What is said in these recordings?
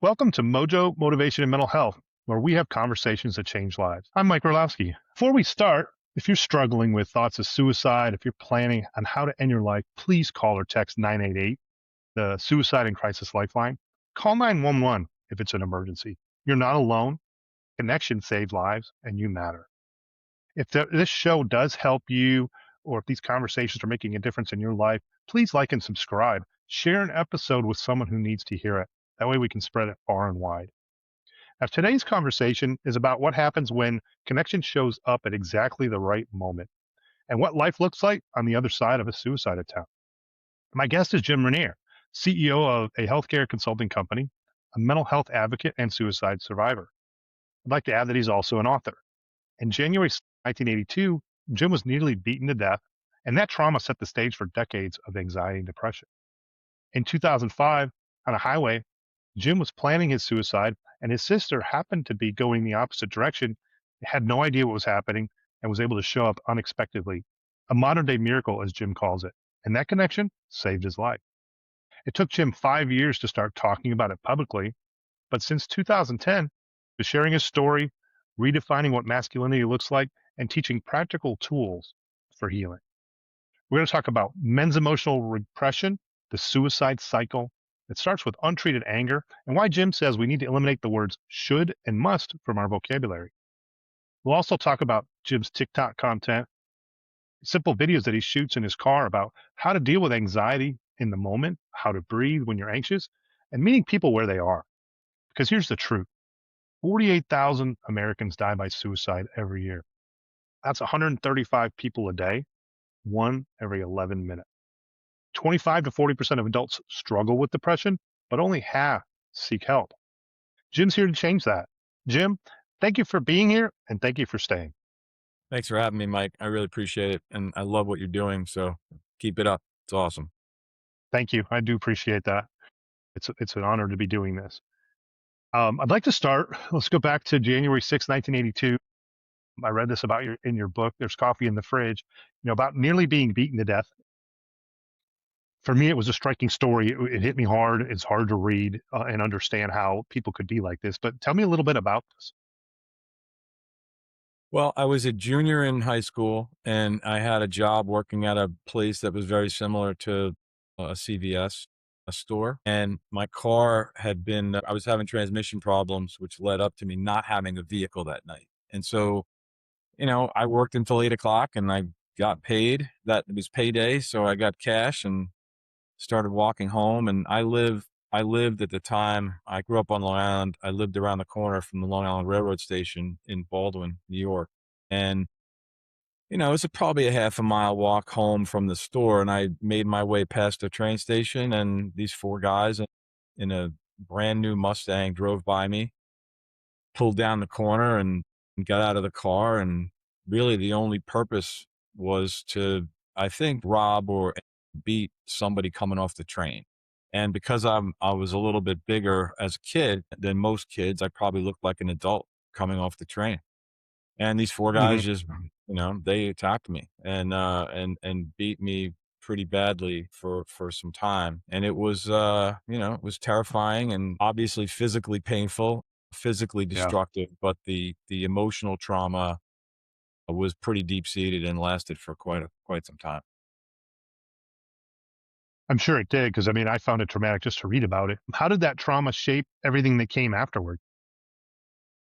Welcome to Mojo Motivation and Mental Health, where we have conversations that change lives. I'm Mike Orlowski. Before we start, if you're struggling with thoughts of suicide, if you're planning on how to end your life, please call or text 988, the Suicide and Crisis Lifeline. Call 911 if it's an emergency. You're not alone. Connection saves lives, and you matter. If this show does help you, or if these conversations are making a difference in your life, please like and subscribe. Share an episode with someone who needs to hear it. That way we can spread it far and wide. Now, today's conversation is about what happens when connection shows up at exactly the right moment and what life looks like on the other side of a suicide attempt. My guest is Jim Rinere, CEO of a healthcare consulting company, a mental health advocate, and suicide survivor. I'd like to add that he's also an author. In January 1982, Jim was nearly beaten to death, and that trauma set the stage for decades of anxiety and depression. In 2005, on a highway, Jim was planning his suicide, and his sister happened to be going the opposite direction, had no idea what was happening, and was able to show up unexpectedly. A modern day miracle, as Jim calls it. And that connection saved his life. It took Jim 5 years to start talking about it publicly, but since 2010, he's sharing his story, redefining what masculinity looks like, and teaching practical tools for healing. We're going to talk about men's emotional repression, the suicide cycle. It starts with untreated anger, and why Jim says we need to eliminate the words should and must from our vocabulary. We'll also talk about Jim's TikTok content, simple videos that he shoots in his car about how to deal with anxiety in the moment, how to breathe when you're anxious, and meeting people where they are. Because here's the truth: 48,000 Americans die by suicide every year. That's 135 people a day, one every 11 minutes. 25 to 40% of adults struggle with depression, but only half seek help. Jim's here to change that. Jim, thank you for being here and thank you for staying. Thanks for having me, Mike. I really appreciate it. And I love what you're doing. So keep it up. It's awesome. Thank you. I do appreciate that. It's an honor to be doing this. I'd like to start. Let's go back to January 6th, 1982. I read this about in your book. There's coffee in the fridge. About nearly being beaten to death. For me, it was a striking story. It hit me hard. It's hard to read and understand how people could be like this. But tell me a little bit about this. Well, I was a junior in high school and I had a job working at a place that was very similar to a CVS, a store. And my car I was having transmission problems, which led up to me not having a vehicle that night. And so, I worked until 8 o'clock and I got paid. That it was payday. So I got cash and started walking home. And I lived at the time, I grew up on Long Island. I lived around the corner from the Long Island Railroad Station in Baldwin, New York. And, it's probably a half a mile walk home from the store. And I made my way past the train station and these four guys in a brand new Mustang drove by me, pulled down the corner and got out of the car. And really the only purpose was to, I think, rob or beat somebody coming off the train. And because I was a little bit bigger as a kid than most kids, I probably looked like an adult coming off the train. And these four Hmm. guys just, they attacked me and beat me pretty badly for some time. And it was it was terrifying and obviously physically painful, physically Yeah, destructive, but the emotional trauma was pretty deep seated and lasted for quite some time. I'm sure it did because I found it traumatic just to read about it. How did that trauma shape everything that came afterward?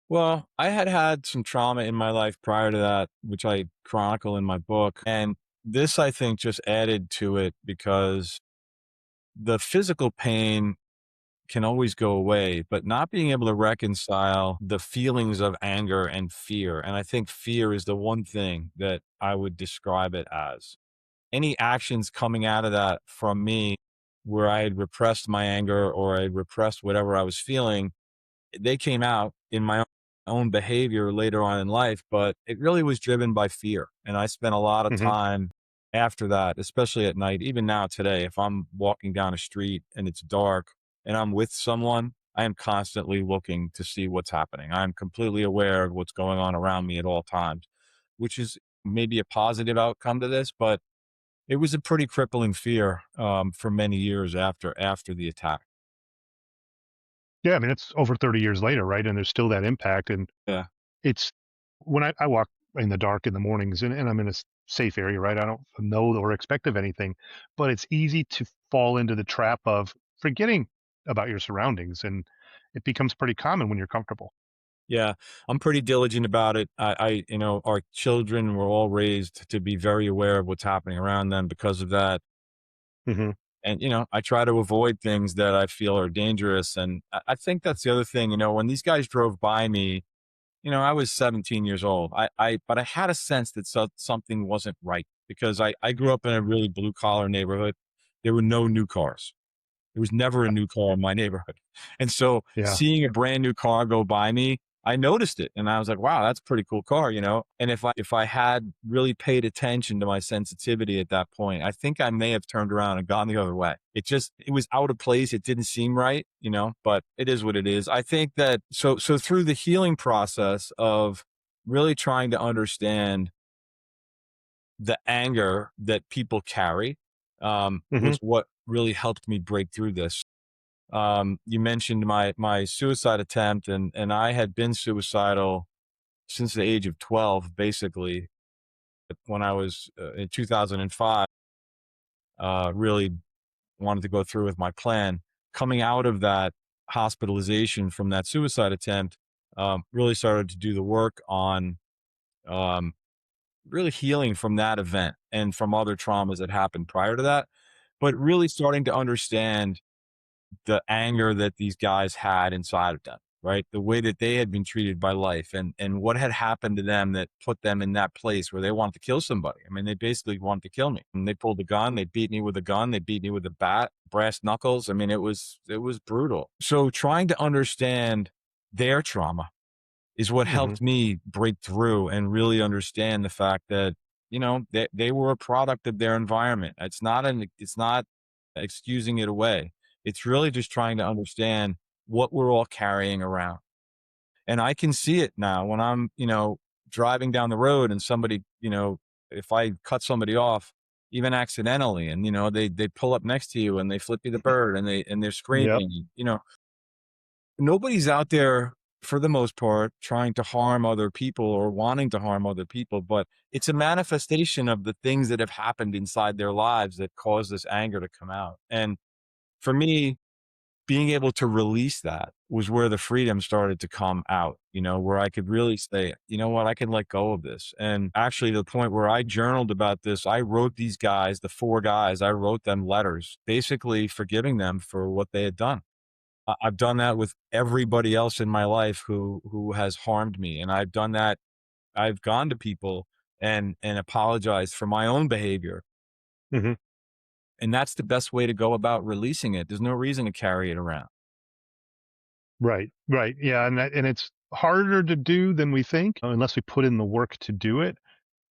Well, I had had some trauma in my life prior to that, which I chronicle in my book. And this, I think, just added to it because the physical pain can always go away, but not being able to reconcile the feelings of anger and fear. And I think fear is the one thing that I would describe it as. Any actions coming out of that from me where I had repressed my anger or I had repressed whatever I was feeling, they came out in my own behavior later on in life, but it really was driven by fear. And I spent a lot of Hmm. time after that, especially at night, even now today, if I'm walking down a street and it's dark and I'm with someone, I am constantly looking to see what's happening. I'm completely aware of what's going on around me at all times, which is maybe a positive outcome to this, but it was a pretty crippling fear for many years after the attack. Yeah, I mean, it's over 30 years later, right? And there's still that impact. And Yeah. it's when I walk in the dark in the mornings and I'm in a safe area, right? I don't know or expect of anything, but it's easy to fall into the trap of forgetting about your surroundings. And it becomes pretty common when you're comfortable. Yeah, I'm pretty diligent about it. Our children were all raised to be very aware of what's happening around them because of that. Hmm. And, I try to avoid things that I feel are dangerous. And I think that's the other thing, when these guys drove by me, I was 17 years old. But I had a sense that something wasn't right because I grew up in a really blue collar neighborhood. There were no new cars. There was never a new car in my neighborhood. And so Yeah. seeing a brand new car go by me, I noticed it and I was like, wow, that's a pretty cool car. And if I had really paid attention to my sensitivity at that point, I think I may have turned around and gone the other way. It was out of place. It didn't seem right, but it is what it is. I think that so through the healing process of really trying to understand the anger that people carry, Hmm. was what really helped me break through this. You mentioned my suicide attempt, and I had been suicidal since the age of 12, basically. When I was in 2005, really wanted to go through with my plan. Coming out of that hospitalization from that suicide attempt, really started to do the work on um, really healing from that event and from other traumas that happened prior to that, but really starting to understand the anger that these guys had inside of them, right? The way that they had been treated by life and what had happened to them that put them in that place where they wanted to kill somebody. I mean, they basically wanted to kill me. And they pulled a gun, they beat me with a gun, they beat me with a bat, brass knuckles. I mean, it was brutal. So trying to understand their trauma is what Hmm. helped me break through and really understand the fact that, they were a product of their environment. It's not excusing it away. It's really just trying to understand what we're all carrying around. And I can see it now when I'm, driving down the road and somebody, if I cut somebody off, even accidentally, and they pull up next to you and they flip you the bird and they're Yep. screaming, nobody's out there for the most part trying to harm other people or wanting to harm other people, but it's a manifestation of the things that have happened inside their lives that cause this anger to come out. And for me, being able to release that was where the freedom started to come out, where I could really say, you know what, I can let go of this. And actually, to the point where I journaled about this, I wrote these guys, the four guys, I wrote them letters, basically forgiving them for what they had done. I've done that with everybody else in my life who has harmed me, and I've done that. I've gone to people and apologized for my own behavior, Hmm. and that's the best way to go about releasing it. There's no reason to carry it around. Right. Right. Yeah. And it's harder to do than we think unless we put in the work to do it.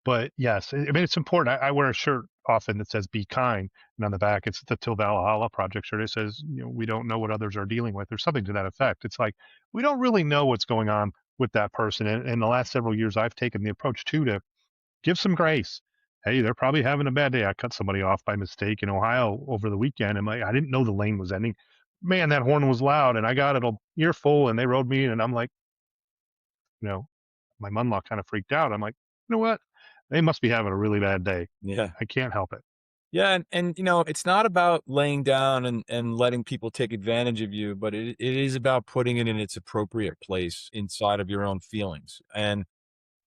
But yes, I mean, it's important. I wear a shirt often that says "Be kind," and on the back, it's the Till Valhalla Project shirt. It says, "We don't know what others are dealing with," or something to that effect. It's like we don't really know what's going on with that person. And in the last several years, I've taken the approach too to give some grace. Hey, they're probably having a bad day. I cut somebody off by mistake in Ohio over the weekend, and I didn't know the lane was ending. Man, that horn was loud, and I got it a earful, and they rode me, and I'm like, you know, my mother-in-law kind of freaked out. I'm like, you know what? They must be having a really bad day. Yeah. I can't help it. Yeah, and it's not about laying down and letting people take advantage of you, but it is about putting it in its appropriate place inside of your own feelings. And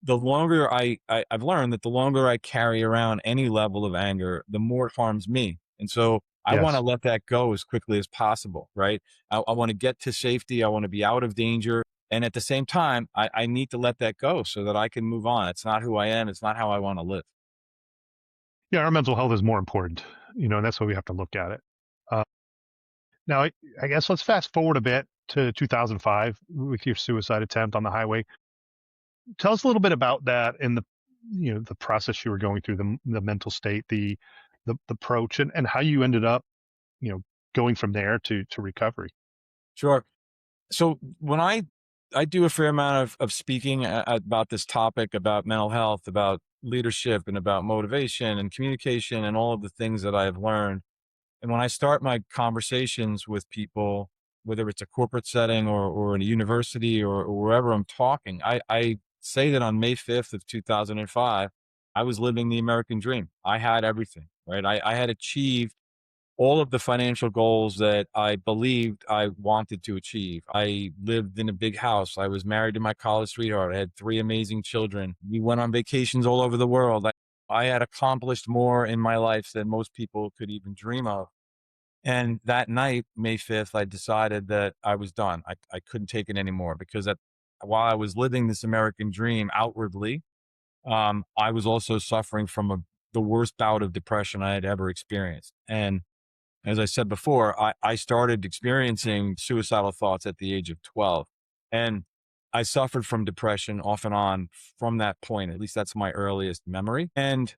the longer I've learned that the longer I carry around any level of anger, the more it harms me. And so I want to Yes. let that go as quickly as possible, right? I want to get to safety. I want to be out of danger. And at the same time, I need to let that go so that I can move on. It's not who I am. It's not how I want to live. Yeah, our mental health is more important, and that's why we have to look at it. Uh, now, I guess let's fast forward a bit to 2005 with your suicide attempt on the highway. Tell us a little bit about that and the process you were going through, the mental state, the approach, and how you ended up, you know, going from there to recovery. Sure. So when I do a fair amount of speaking about this topic, about mental health, about leadership, and about motivation and communication, and all of the things that I've learned. And when I start my conversations with people, whether it's a corporate setting or in a university or wherever I'm talking. I say that on May 5th of 2005, I was living the American dream. I had everything, right? I had achieved all of the financial goals that I believed I wanted to achieve. I lived in a big house. I was married to my college sweetheart. I had three amazing children. We went on vacations all over the world. I had accomplished more in my life than most people could even dream of. And that night, May 5th, I decided that I was done. I couldn't take it anymore because while I was living this American dream outwardly, I was also suffering from the worst bout of depression I had ever experienced. And as I said before, I started experiencing suicidal thoughts at the age of 12. And I suffered from depression off and on from that point. At least that's my earliest memory. And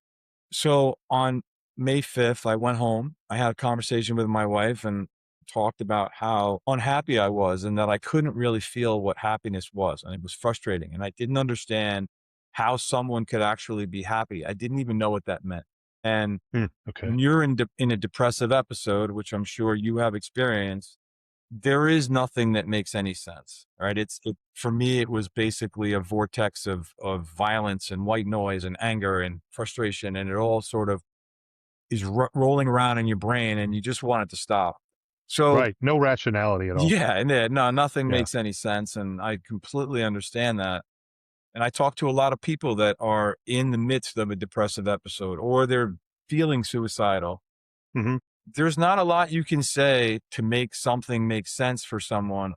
so on May 5th, I went home. I had a conversation with my wife and talked about how unhappy I was and that I couldn't really feel what happiness was. And it was frustrating. And I didn't understand how someone could actually be happy. I didn't even know what that meant. And Okay. when you're in a depressive episode, which I'm sure you have experienced, there is nothing that makes any sense, right? For me, it was basically a vortex of violence and white noise and anger and frustration, and it all sort of is rolling around in your brain, and you just want it to stop. So Right. No rationality at all. yeah, and no, nothing Yeah. makes any sense, and I completely understand that. And I talk to a lot of people that are in the midst of a depressive episode or they're feeling suicidal. Hmm. There's not a lot you can say to make something make sense for someone.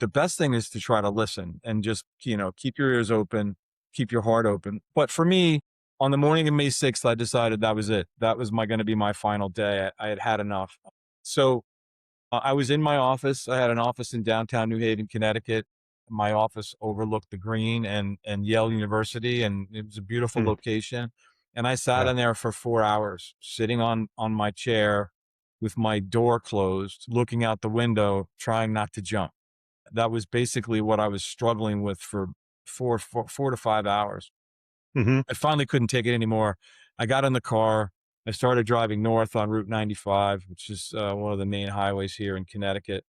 The best thing is to try to listen and just, keep your ears open, keep your heart open. But for me, on the morning of May 6th, I decided that was it. That was going to be my final day. I had had enough. So I was in my office. I had an office in downtown New Haven, Connecticut. My office overlooked the Green and Yale University, and it was a beautiful Mm, location. And I sat yeah. in there for 4 hours, sitting on my chair with my door closed, looking out the window, trying not to jump. That was basically what I was struggling with for 4 to 5 hours. Hmm. I finally couldn't take it anymore. I got in the car. I started driving north on Route 95, which is one of the main highways here in Connecticut.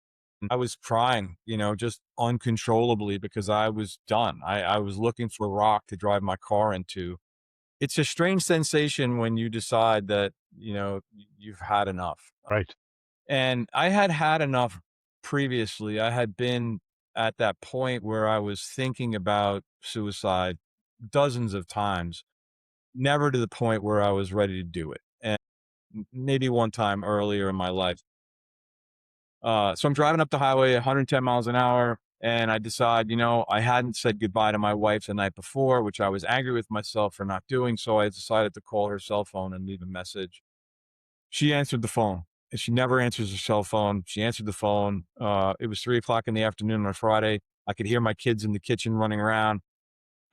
I was crying, just uncontrollably because I was done. I was looking for a rock to drive my car into. It's a strange sensation when you decide that, you've had enough. Right. And I had had enough previously. I had been at that point where I was thinking about suicide dozens of times, never to the point where I was ready to do it. And maybe one time earlier in my life. So I'm driving up the highway 110 miles an hour, and I decide, I hadn't said goodbye to my wife the night before, which I was angry with myself for not doing. So I decided to call her cell phone and leave a message. She answered the phone, and she never answers her cell phone. She answered the phone. It was 3 o'clock in the afternoon on a Friday. I could hear my kids in the kitchen running around.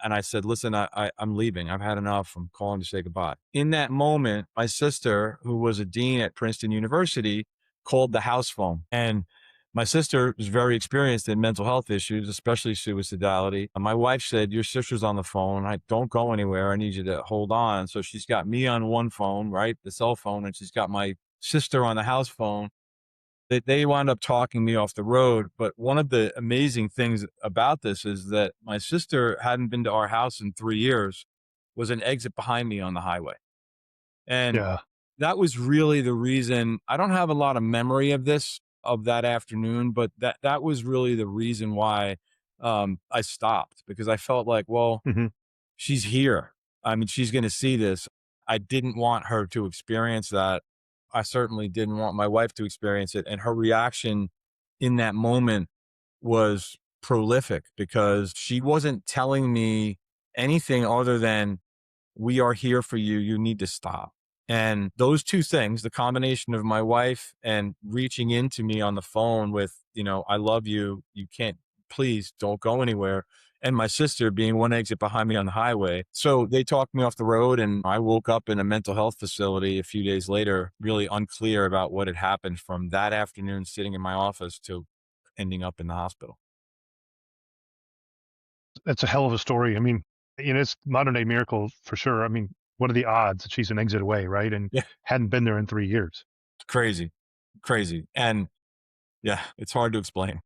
And I said, listen, I'm leaving. I've had enough. I'm calling to say goodbye. In that moment, my sister, who was a dean at Princeton University, called the house phone. And my sister was very experienced in mental health issues, especially suicidality. And my wife said, your sister's on the phone. I don't go anywhere. I need you to hold on. So she's got me on one phone, right? The cell phone. And she's got my sister on the house phone. They wound up talking me off the road. But one of the amazing things about this is that my sister hadn't been to our house in 3 years, was an exit behind me on the highway. And Yeah. that was really the reason. I don't have a lot of memory of of that afternoon, but that was really the reason why I stopped, because I felt like, well, Hmm. she's here. I mean, she's going to see this. I didn't want her to experience that. I certainly didn't want my wife to experience it. And her reaction in that moment was prolific because she wasn't telling me anything other than, we are here for you. You need to stop. And those two things, the combination of my wife and reaching into me on the phone with, I love you. You can't, please don't go anywhere. And my sister being one exit behind me on the highway. So they talked me off the road, and I woke up in a mental health facility a few days later, really unclear about what had happened from that afternoon sitting in my office to ending up in the hospital. That's a hell of a story. I mean, it's modern day miracle for sure. I mean, what are the odds that she's an exit away, right? And Yeah. hadn't been there in 3 years. Crazy, crazy. And Yeah, it's hard to explain.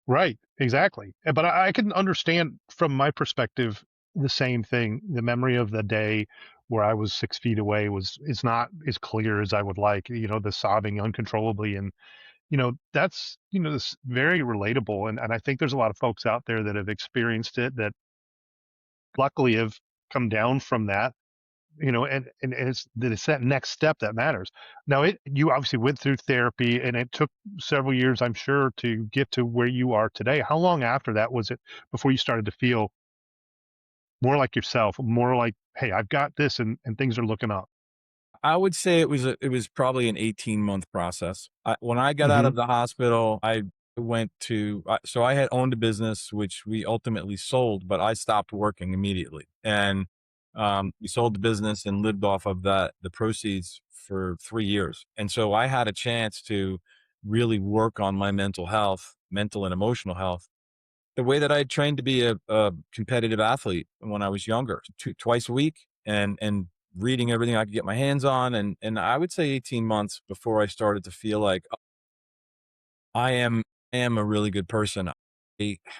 Right, exactly. But I can understand from my perspective the same thing. The memory of the day where I was 6 feet away was is not as clear as I would like. The sobbing uncontrollably, and that's this very relatable. And I think there's a lot of folks out there that have experienced it that luckily have come down from that. And it's that next step that matters. Now, you obviously went through therapy, and it took several years, I'm sure, to get to where you are today. How long after that was it before you started to feel more like yourself, more like, hey, I've got this, and things are looking up? I would say it was probably an 18-month process. When I got out Hmm. of the hospital, I went to so I had owned a business which we ultimately sold, but I stopped working immediately. And we sold the business and lived off of the proceeds for 3 years. And so I had a chance to really work on my mental and emotional health, the way that I had trained to be a competitive athlete when I was younger, twice a week, and reading everything I could get my hands on. And I would say 18 months before I started to feel like, "Oh, I am a really good person.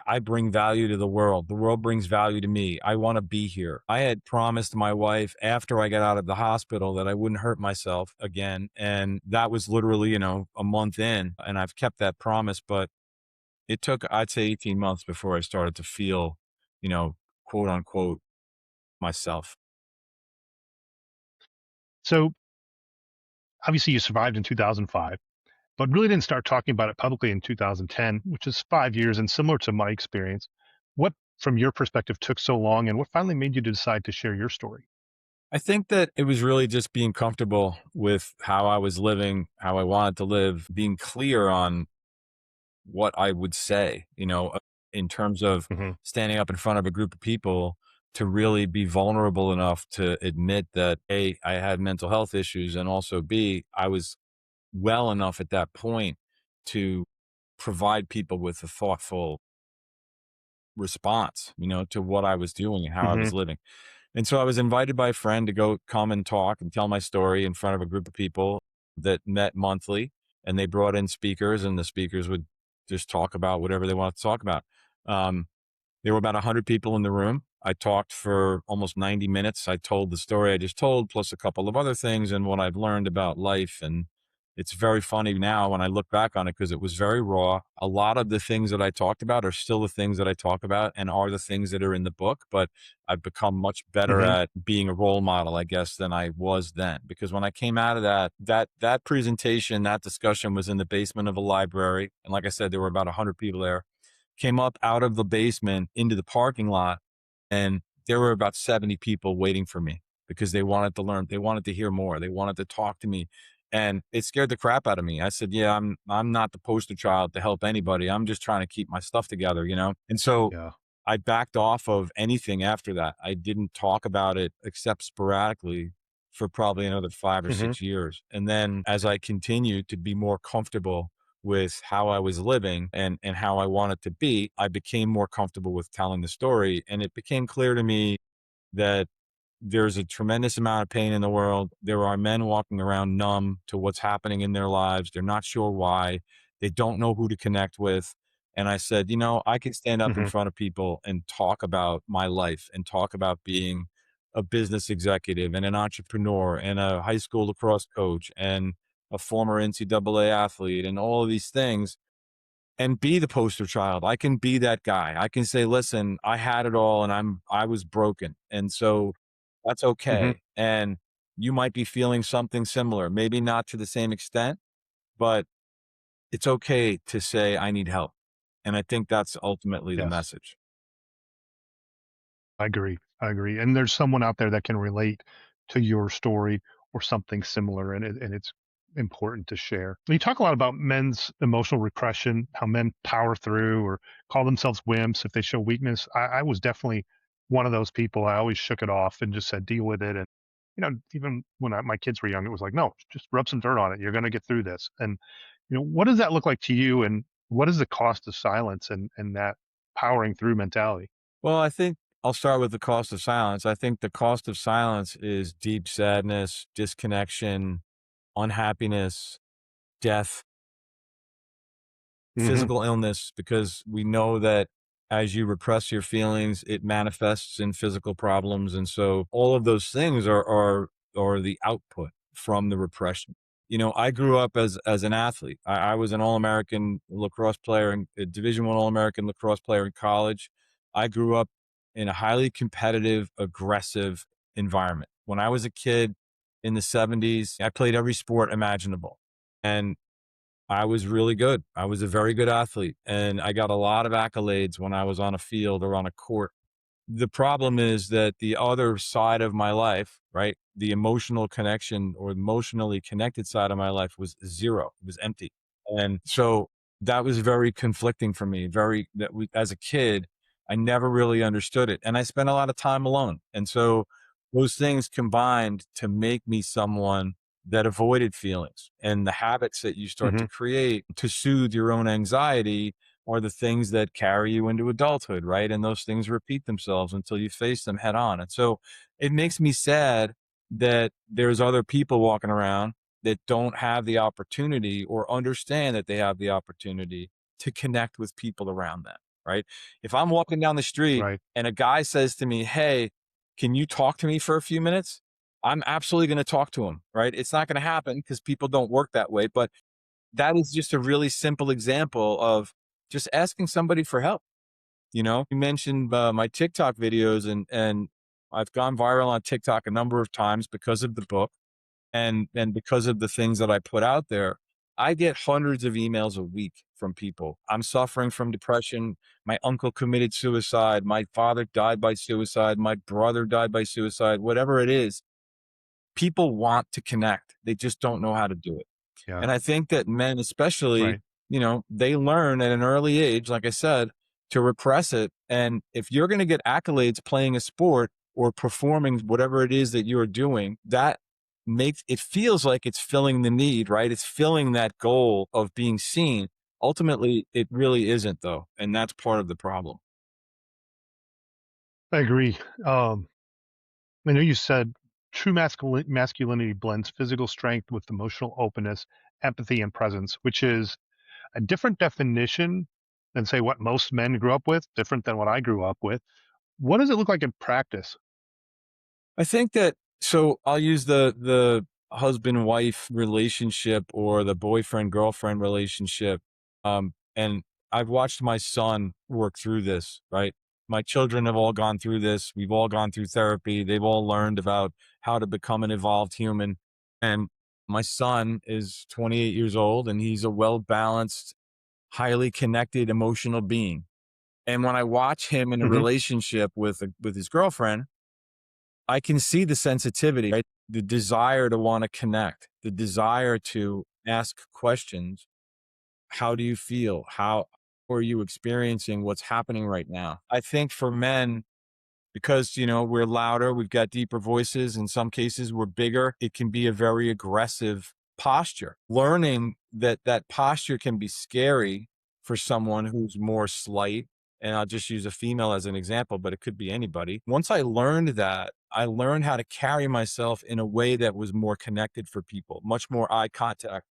I bring value to the world. The world brings value to me. I want to be here." I had promised my wife after I got out of the hospital that I wouldn't hurt myself again. And that was literally, a month in. And I've kept that promise. But it took, I'd say, 18 months before I started to feel, you know, quote unquote, myself. So obviously, you survived in 2005, but really didn't start talking about it publicly in 2010, which is 5 years. And similar to my experience, what, from your perspective, took so long, and what finally made you decide to share your story? I think that it was really just being comfortable with how I was living, how I wanted to live, being clear on what I would say, in terms of Hmm. standing up in front of a group of people to really be vulnerable enough to admit that A, I had mental health issues, and also B, I was well enough at that point to provide people with a thoughtful response, to what I was doing and how I Hmm. was living. And so I was invited by a friend to go come and talk and tell my story in front of a group of people that met monthly. And they brought in speakers, and the speakers would just talk about whatever they wanted to talk about. Um, there were about 100 people in the room. I talked for almost 90 minutes. I told the story I just told, plus a couple of other things and what I've learned about life. And it's very funny now when I look back on it because it was very raw. A lot of the things that I talked about are still the things that I talk about and are the things that are in the book, but I've become much better Hmm. at being a role model, I guess, than I was then. Because when I came out of that presentation, that discussion was in the basement of a library. And like I said, there were about 100 people there. Came up out of the basement into the parking lot, and there were about 70 people waiting for me because they wanted to learn. They wanted to hear more. They wanted to talk to me. And it scared the crap out of me. I said, "Yeah, I'm not the poster child to help anybody. I'm just trying to keep my stuff together." And so Yeah. I backed off of anything after that. I didn't talk about it except sporadically for probably another 5 or Hmm. 6 years. And then as I continued to be more comfortable with how I was living and how I wanted to be, I became more comfortable with telling the story. And it became clear to me that there's a tremendous amount of pain in the world. There are men walking around numb to what's happening in their lives. They're not sure why. They don't know who to connect with. And I said, I can stand up in Hmm. front of people and talk about my life and talk about being a business executive and an entrepreneur and a high school lacrosse coach and a former NCAA athlete and all of these things and be the poster child. I can be that guy. I can say, listen, I had it all and I was broken. And so that's Hmm. okay. And you might be feeling something similar, maybe not to the same extent, but it's okay to say I need help. And I think that's ultimately the Yes. message. I agree. I agree. And there's someone out there that can relate to your story or something similar, and it's important to share. You talk a lot about men's emotional repression, how men power through or call themselves wimps if they show weakness. I was definitely one of those people. I always shook it off and just said, deal with it. And, even when my kids were young, it was like, no, just rub some dirt on it. You're going to get through this. And, what does that look like to you? And what is the cost of silence and that powering through mentality? Well, I think I'll start with the cost of silence. I think the cost of silence is deep sadness, disconnection, unhappiness, death. Hmm. physical illness, because we know that as you repress your feelings, it manifests in physical problems. And so all of those things are the output from the repression. I grew up as an athlete. I was an All-American lacrosse player and a Division One All-American lacrosse player in college. I grew up in a highly competitive, aggressive environment. When I was a kid in the 70s, I played every sport imaginable. And I was really good. I was a very good athlete, and I got a lot of accolades when I was on a field or on a court. The problem is that the other side of my life, right? The emotional connection or emotionally connected side of my life was zero. It was empty. And so that was very conflicting for me. As a kid, I never really understood it. And I spent a lot of time alone. And so those things combined to make me someone that avoided feelings, and the habits that you start Hmm. to create to soothe your own anxiety are the things that carry you into adulthood, right? And those things repeat themselves until you face them head on. And so it makes me sad that there's other people walking around that don't have the opportunity or understand that they have the opportunity to connect with people around them, right? If I'm walking down the street Right. and a guy says to me, "Hey, can you talk to me for a few minutes?" I'm absolutely going to talk to him, right? It's not going to happen because people don't work that way, but that is just a really simple example of just asking somebody for help. You mentioned my TikTok videos, and I've gone viral on TikTok a number of times because of the book and because of the things that I put out there. I get hundreds of emails a week from people. I'm suffering from depression. My uncle committed suicide. My father died by suicide. My brother died by suicide. Whatever it is, people want to connect. They just don't know how to do it. Yeah. And I think that men, especially, Right. they learn at an early age, like I said, to repress it. And if you're going to get accolades playing a sport or performing whatever it is that you're doing, that makes it feels like it's filling the need, right? It's filling that goal of being seen. Ultimately, it really isn't, though. And that's part of the problem. I agree. I know you said true masculinity blends physical strength with emotional openness, empathy, and presence, which is a different definition than, say, what most men grew up with, different than what I grew up with. What does it look like in practice? I think that so I'll use the husband-wife relationship or the boyfriend-girlfriend relationship. And I've watched my son work through this, right? My children have all gone through this. We've all gone through therapy. They've all learned about how to become an evolved human. And my son is 28 years old and he's a well-balanced, highly connected, emotional being. And when I watch him in a Hmm. relationship with his girlfriend, I can see the sensitivity, right? The desire to want to connect, the desire to ask questions. How do you feel? How are you experiencing what's happening right now? I think for men, because we're louder, we've got deeper voices, in some cases we're bigger, it can be a very aggressive posture. Learning that that posture can be scary for someone who's more slight, and I'll just use a female as an example, but it could be anybody. Once I learned that, I learned how to carry myself in a way that was more connected for people, much more eye contact,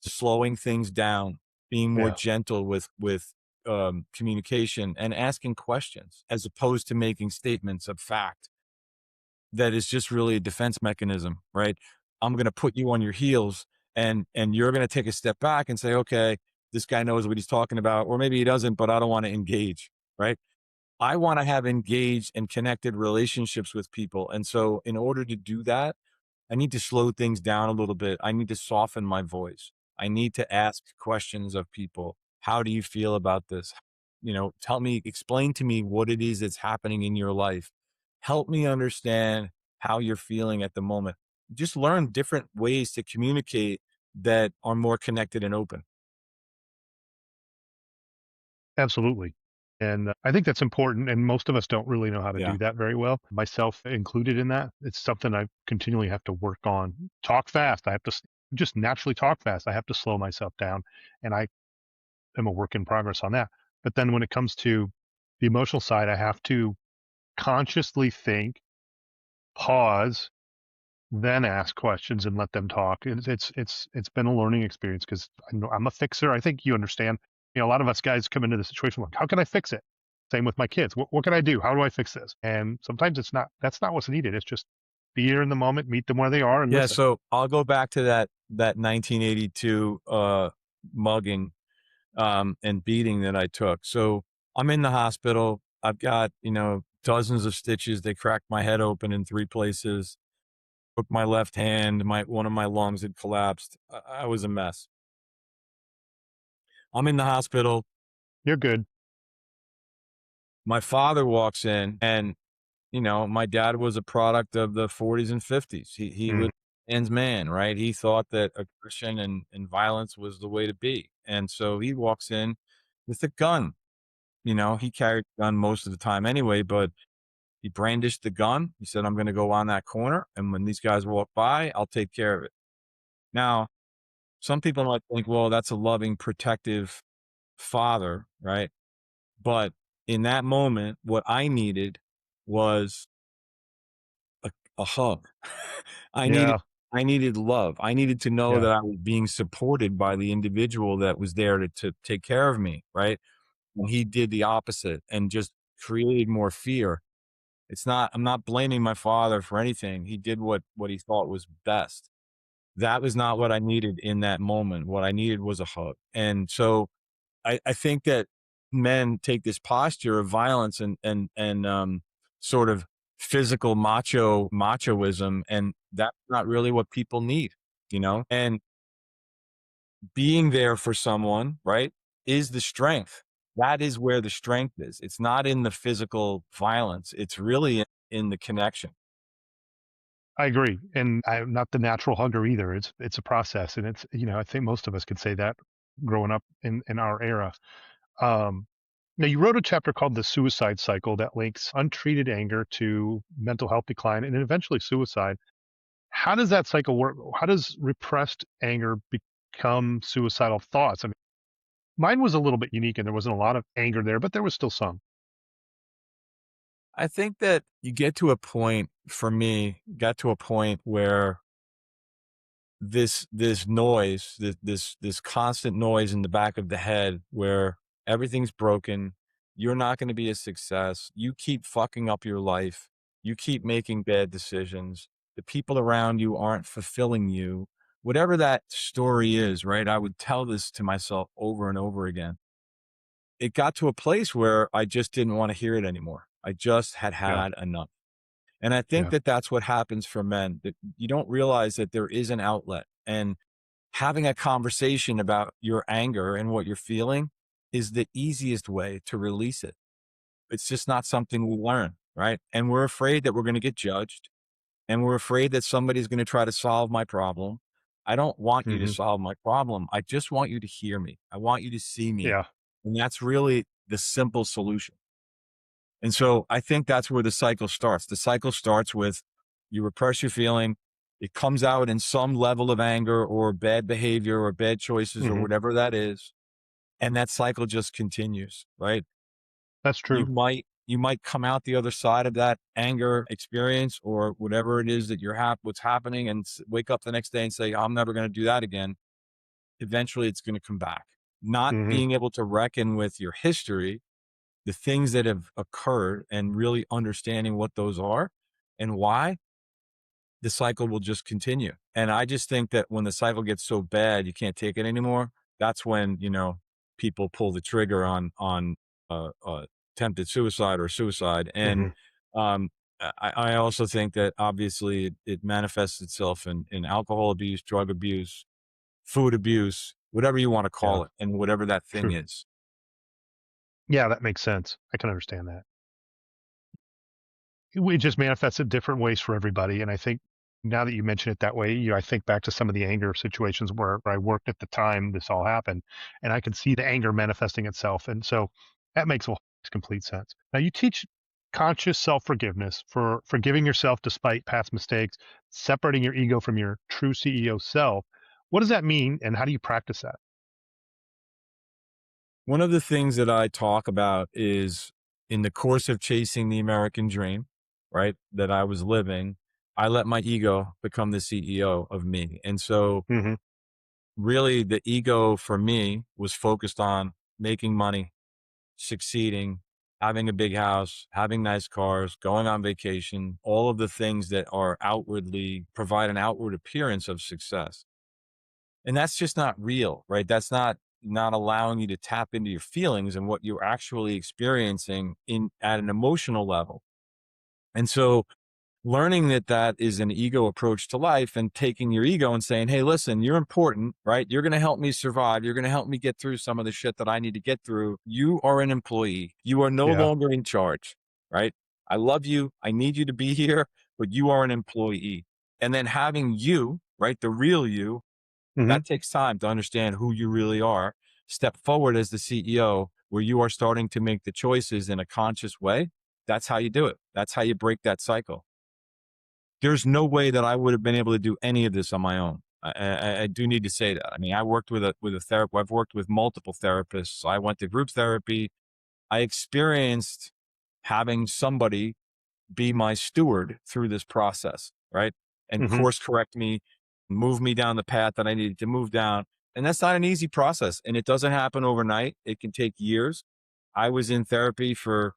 slowing things down, being more Yeah, gentle with communication and asking questions as opposed to making statements of fact that is just really a defense mechanism, right? I'm going to put you on your heels, and you're going to take a step back and say, okay, this guy knows what he's talking about, or maybe he doesn't, but I don't want to engage, right? I want to have engaged and connected relationships with people. And so in order to do that, I need to slow things down a little bit. I need to soften my voice. I need to ask questions of people. How do you feel about this? Tell me, explain to me what it is that's happening in your life. Help me understand how you're feeling at the moment. Just learn different ways to communicate that are more connected and open. absolutely. And I think that's important. And most of us don't really know how to Yeah. do that very well, myself included in that. It's something I continually have to work on. Talk fast. I have to just naturally talk fast. I have to slow myself down. And I am a work in progress on that. But then when it comes to the emotional side, I have to consciously think, pause, then ask questions and let them talk. It's been a learning experience because I'm a fixer. I think you understand. A lot of us guys come into the situation like, how can I fix it? Same with my kids. What can I do? How do I fix this? And sometimes that's not what's needed. It's just be here in the moment, meet them where they are and Yeah, listen. so I'll go back to that 1982 mugging and beating that I took. So I'm in the hospital. I've got, dozens of stitches. They cracked my head open in 3 places. Broke my left hand. My one of my lungs had collapsed. I was a mess. I'm in the hospital. You're good. My father walks in, and my dad was a product of the 40s and 50s. He Mhm. was a man's man, right? He thought that aggression and violence was the way to be. And so he walks in with a gun. He carried a gun most of the time anyway, but he brandished the gun. He said, I'm going to go on that corner. And when these guys walk by, I'll take care of it. Now, some people might think, well, that's a loving, protective father, right? But in that moment, what I needed was a hug. I needed Yeah. I needed love. I needed to know Yeah. that I was being supported by the individual that was there to take care of me, right? And he did the opposite and just created more fear. I'm not blaming my father for anything. He did what he thought was best. That was not what I needed in that moment. What I needed was a hug. And so I think that men take this posture of violence and sort of physical machoism, and that's not really what people need. And being there for someone, right, is the strength. That is where the strength is. It's not in the physical violence. It's really in the connection. I agree. And I'm not the natural hugger either. It's a process. And I think most of us could say that growing up in our era. Um, Now, you wrote a chapter called The Suicide Cycle that links untreated anger to mental health decline and then eventually suicide. How does that cycle work? How does repressed anger become suicidal thoughts? I mean, mine was a little bit unique and there wasn't a lot of anger there, but there was still some. I think that you get to a point, for me, got to a point where this noise, this constant noise in the back of the head where everything's broken, you're not going to be a success. You keep fucking up your life. You keep making bad decisions. The people around you aren't fulfilling you. Whatever that story is, right? I would tell this to myself over and over again. It got to a place where I just didn't want to hear it anymore. I just had Yeah. had enough. And I think Yeah. that that's what happens for men, that you don't realize that there is an outlet, and having a conversation about your anger and what you're feeling is the easiest way to release it. It's just not something we learn, right? And we're afraid that we're going to get judged, and we're afraid that somebody's going to try to solve my problem. I don't want you to Hmm. solve my problem. I just want you to hear me. I want you to see me. Yeah. And that's really the simple solution. And so I think that's where the cycle starts. The cycle starts with you repress your feeling. It comes out in some level of anger or bad behavior or bad choices or Hmm. whatever that is. And that cycle just continues, right? That's true. You might come out the other side of that anger experience or whatever it is that what's happening, and wake up the next day and say, I'm never going to do that again. Eventually it's going to come back. Not Hmm. being able to reckon with your history, the things that have occurred, and really understanding what those are and why, the cycle will just continue. And I just think that when the cycle gets so bad you can't take it anymore, that's when, people pull the trigger on attempted suicide or suicide. And Hmm. um, I also think that obviously it manifests itself in alcohol abuse, drug abuse, food abuse, whatever you want to Yeah. call it, and whatever that thing True. is. Yeah, that makes sense. I can understand that. It just manifests in different ways for everybody. And I think now that you mention it that way, I think back to some of the anger situations where I worked at the time this all happened, and I can see the anger manifesting itself. And so that makes complete sense. Now you teach conscious self-forgiveness for forgiving yourself despite past mistakes, separating your ego from your true CEO self. What does that mean, and how do you practice that? One of the things that I talk about is, in the course of chasing the American dream, right, that I was living, I let my ego become the CEO of me. And so Hmm. really the ego for me was focused on making money, succeeding, having a big house, having nice cars, going on vacation, all of the things that are outwardly provide an outward appearance of success. And that's just not real, right? That's not allowing you to tap into your feelings and what you're actually experiencing in at an emotional level. And so learning that that is an ego approach to life and taking your ego and saying, hey, listen, you're important, right? You're going to help me survive. You're going to help me get through some of the shit that I need to get through. You are an employee. You are no Yeah. longer in charge, right? I love you. I need you to be here, but you are an employee. And then having you, right? The real you, Hmm. that takes time to understand who you really are. Step forward as the CEO where you are starting to make the choices in a conscious way. That's how you do it. That's how you break that cycle. There's no way that I would have been able to do any of this on my own. I do need to say that. I mean, I worked with a therapist. I've worked with multiple therapists. I went to group therapy. I experienced having somebody be my steward through this process, right? And Hmm. course correct me, move me down the path that I needed to move down. And that's not an easy process. And it doesn't happen overnight. It can take years. I was in therapy for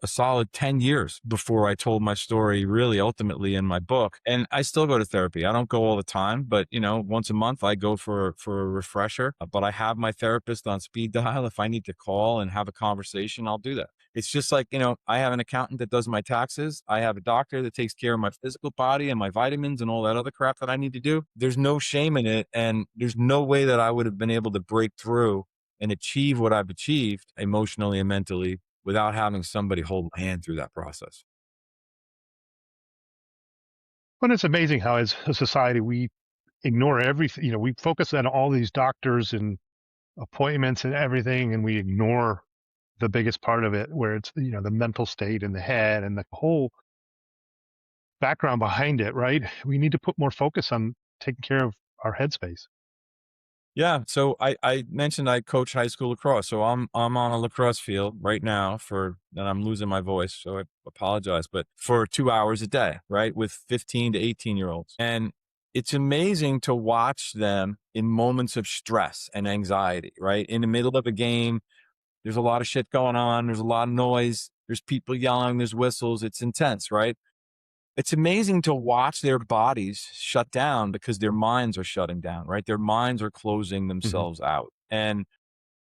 a solid 10 years before I told my story really ultimately in my book. And I still go to therapy. I don't go all the time, but once a month I go for a refresher, but I have my therapist on speed dial. If I need to call and have a conversation, I'll do that. It's just like, I have an accountant that does my taxes. I have a doctor that takes care of my physical body and my vitamins and all that other crap that I need to do. There's no shame in it. And there's no way that I would have been able to break through and achieve what I've achieved emotionally and mentally without having somebody hold my hand through that process. But it's amazing how, as a society, we ignore everything. We focus on all these doctors and appointments and everything, and we ignore the biggest part of it, where it's the mental state in the head and the whole background behind it. Right? We need to put more focus on taking care of our headspace. Yeah. So I mentioned I coach high school lacrosse. So I'm on a lacrosse field right now and I'm losing my voice. So I apologize, but for 2 hours a day, right? With 15 to 18-year-olds. And it's amazing to watch them in moments of stress and anxiety, right? In the middle of a game, there's a lot of shit going on. There's a lot of noise. There's people yelling. There's whistles. It's intense, right? It's amazing to watch their bodies shut down because their minds are shutting down, right? Their minds are closing Hmm. themselves out. And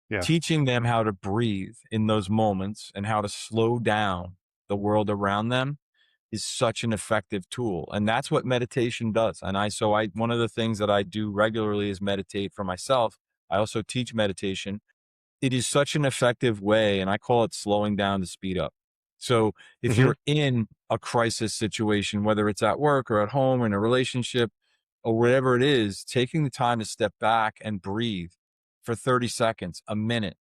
Yeah. teaching them how to breathe in those moments and how to slow down the world around them is such an effective tool. And that's what meditation does. And one of the things that I do regularly is meditate for myself. I also teach meditation. It is such an effective way, and I call it slowing down to speed up. So if Hmm. you're in a crisis situation, whether it's at work or at home or in a relationship or whatever it is, taking the time to step back and breathe for 30 seconds, a minute,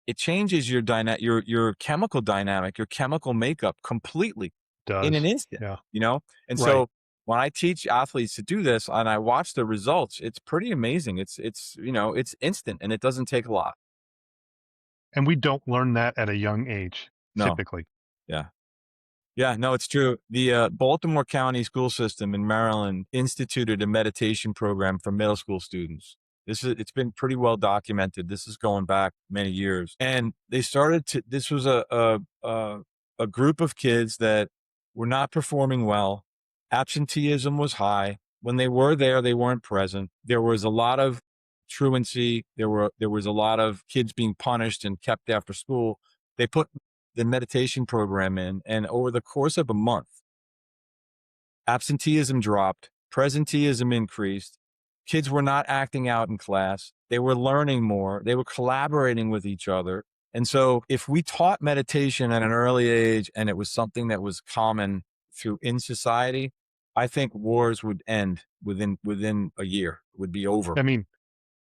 it changes your chemical dynamic, your chemical makeup completely in an Does. instant, Yeah. you know? And Right. so when I teach athletes to do this and I watch the results, it's pretty amazing. It's instant and it doesn't take a lot. And we don't learn that at a young age, No. typically. Yeah. Yeah, no, it's true. The Baltimore County school system in Maryland instituted a meditation program for middle school students. It's been pretty well documented. This is going back many years. And this was a group of kids that were not performing well. Absenteeism was high. When they were there, they weren't present. There was a lot of truancy. There was a lot of kids being punished and kept after school. They put the meditation program in, and over the course of a month, absenteeism dropped, presenteeism increased. Kids were not acting out in class. They were learning more. They were collaborating with each other. And so if we taught meditation at an early age and it was something that was common through in society, I think wars would end within a year, would be over. I mean,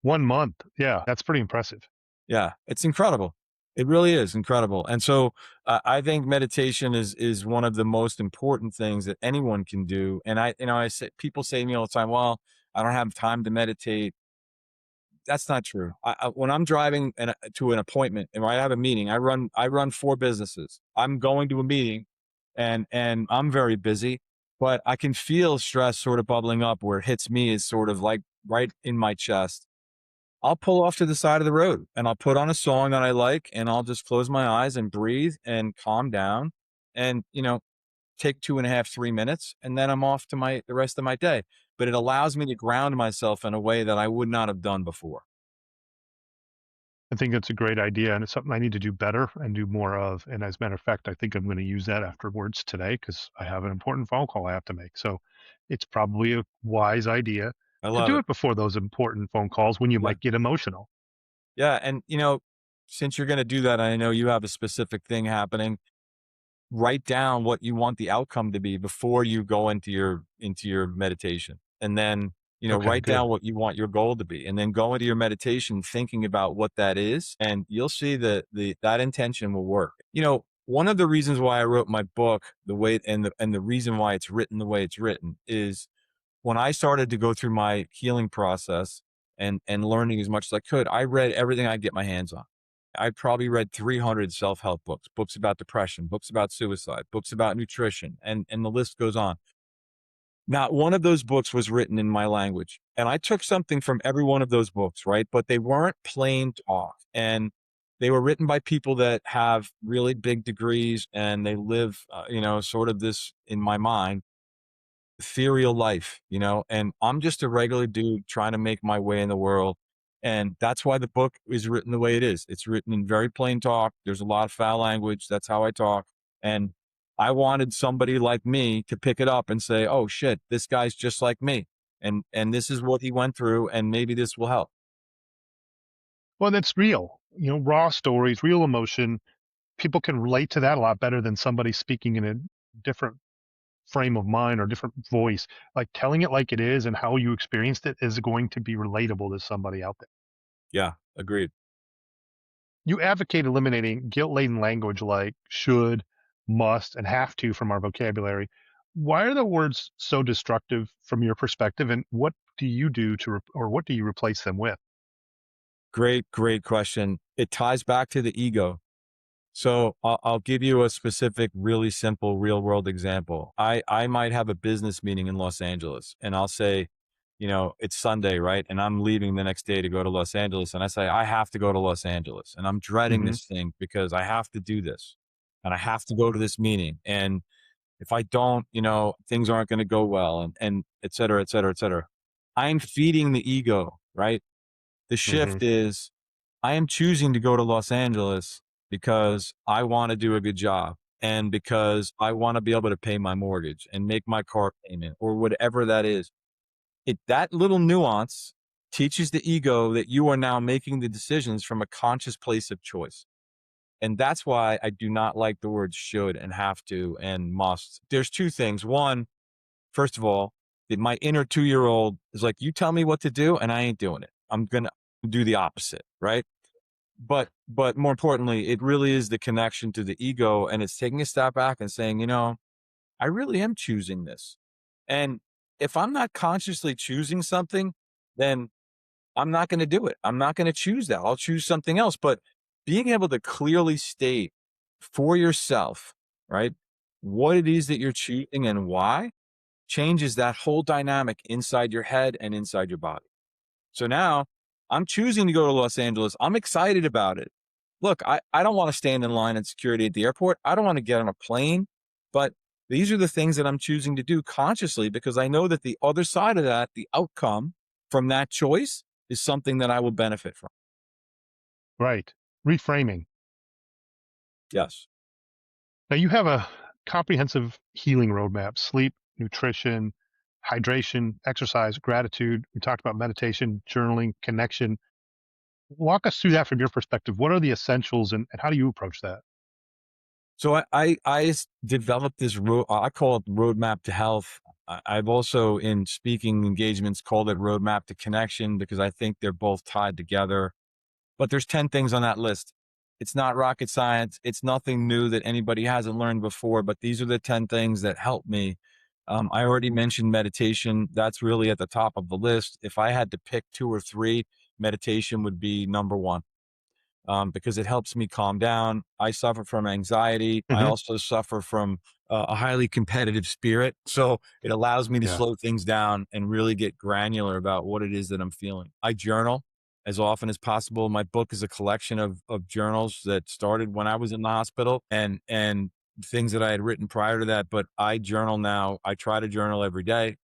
1 month. Yeah, that's pretty impressive. Yeah, it's incredible. It really is incredible. And so I think meditation is one of the most important things that anyone can do. And I say people say to me all the time, "Well, I don't have time to meditate." That's not true. When I'm driving to an appointment and I have a meeting, I run four businesses. I'm going to a meeting, and I'm very busy, but I can feel stress sort of bubbling up where it hits me is sort of like right in my chest. I'll pull off to the side of the road and I'll put on a song that I like and I'll just close my eyes and breathe and calm down and, take 2.5, 3 minutes, and then I'm off to the rest of my day. But it allows me to ground myself in a way that I would not have done before. I think that's a great idea, and it's something I need to do better and do more of. And as a matter of fact, I think I'm going to use that afterwards today because I have an important phone call I have to make. So it's probably a wise idea I to love do it. it before those important phone calls when you Yeah. might get emotional. Yeah. And, since you're going to do that, I know you have a specific thing happening. Write down what you want the outcome to be before you go into your meditation. And then, Okay, write good. down what you want your goal to be and then go into your meditation thinking about what that is and you'll see that that intention will work. One of the reasons why I wrote my book the way and the reason why it's written the way it's written is when I started to go through my healing process and learning as much as I could, I read everything I get my hands on. I probably read 300 self-help books, books about depression, books about suicide, books about nutrition, and the list goes on. Not one of those books was written in my language. And I took something from every one of those books, right? But they weren't plain talk. And they were written by people that have really big degrees and they live, sort of this, in my mind, ethereal life, and I'm just a regular dude trying to make my way in the world. And that's why the book is written the way it is. It's written in very plain talk. There's a lot of foul language. That's how I talk. And I wanted somebody like me to pick it up and say, oh shit, this guy's just like me. And this is what he went through, and maybe this will help. Well, that's real. Raw stories, real emotion. People can relate to that a lot better than somebody speaking in a different frame of mind or different voice. Like telling it like it is and how you experienced it is going to be relatable to somebody out there. Yeah, agreed. You advocate eliminating guilt laden language like should, must, and have to from our vocabulary. Why are the words so destructive from your perspective? And what do you do or what do you replace them with? Great, great question. It ties back to the ego. So I'll give you a specific, really simple real world example. I might have a business meeting in Los Angeles and I'll say, it's Sunday, right? And I'm leaving the next day to go to Los Angeles. And I say, I have to go to Los Angeles and I'm dreading Hmm. this thing because I have to do this and I have to go to this meeting. And if I don't, things aren't going to go well and et cetera, et cetera, et cetera. I'm feeding the ego, right? The Hmm. shift is I am choosing to go to Los Angeles because I want to do a good job and because I want to be able to pay my mortgage and make my car payment or whatever that is. That little nuance teaches the ego that you are now making the decisions from a conscious place of choice. And that's why I do not like the words should and have to and must. There's two things. One, first of all, that my inner 2-year old is like, you tell me what to do and I ain't doing it. I'm going to do the opposite. Right. But more importantly, it really is the connection to the ego and it's taking a step back and saying, I really am choosing this. And if I'm not consciously choosing something, then I'm not going to do it. I'm not going to choose that. I'll choose something else. But being able to clearly state for yourself, right, what it is that you're choosing and why changes that whole dynamic inside your head and inside your body. So now I'm choosing to go to Los Angeles. I'm excited about it. Look, I don't want to stand in line at security at the airport. I don't want to get on a plane, but these are the things that I'm choosing to do consciously because I know that the other side of that, the outcome from that choice is something that I will benefit from. Right. Reframing. Yes. Now you have a comprehensive healing roadmap: sleep, nutrition, hydration, exercise, gratitude. We talked about meditation, journaling, connection. Walk us through that from your perspective. What are the essentials and how do you approach that? So developed this I call it roadmap to health. I've also in speaking engagements called it roadmap to connection because I think they're both tied together. But there's 10 things on that list. It's not rocket science. It's nothing new that anybody hasn't learned before, but these are the 10 things that help me. I already mentioned meditation. That's really at the top of the list. If I had to pick two or three, meditation would be number one because it helps me calm down. I suffer from anxiety. I Hmm. also suffer from a highly competitive spirit. So it allows me to Yeah. slow things down and really get granular about what it is that I'm feeling. I journal. as often as possible. My book is a collection of journals that started when I was in the hospital, and things that I had written prior to that. But I journal now. I try to journal every day.